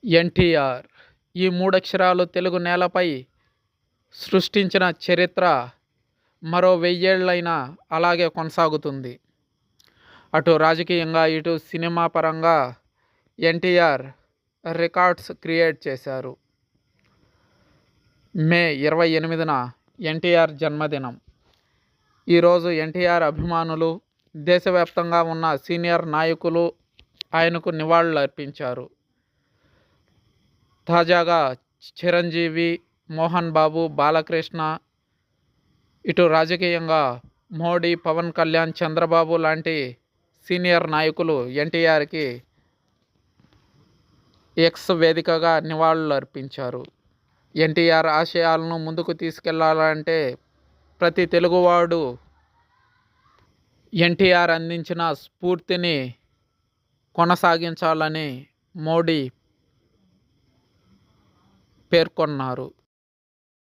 ఎన్టీఆర్ ఈ మూడక్షరాలు తెలుగు నేలపై సృష్టించిన చరిత్ర మరో 1000 ఏళ్ళైనా అలాగే కొనసాగుతుంది. అటు రాజకీయంగా, ఇటు సినిమా పరంగా ఎన్టీఆర్ రికార్డ్స్ క్రియేట్ చేశారు. మే 28న ఎన్టీఆర్ జన్మదినం. ఈరోజు ఎన్టీఆర్ అభిమానులు, దేశవ్యాప్తంగా ఉన్న సీనియర్ నాయకులు ఆయనకు నివాళులు అర్పించారు. తాజాగా చిరంజీవి, మోహన్ బాబు, బాలకృష్ణ, ఇటు రాజకీయంగా మోడీ, పవన్ కళ్యాణ్, చంద్రబాబు లాంటి సీనియర్ నాయకులు ఎన్టీఆర్కి ఎక్స్ వేదికగా నివాళులు అర్పించారు. ఎన్టీఆర్ ఆశయాలను ముందుకు తీసుకెళ్లాలంటే ప్రతి తెలుగువాడు ఎన్టీఆర్ అందించిన స్ఫూర్తిని కొనసాగించాలని మోడీ పేర్కొన్నారు.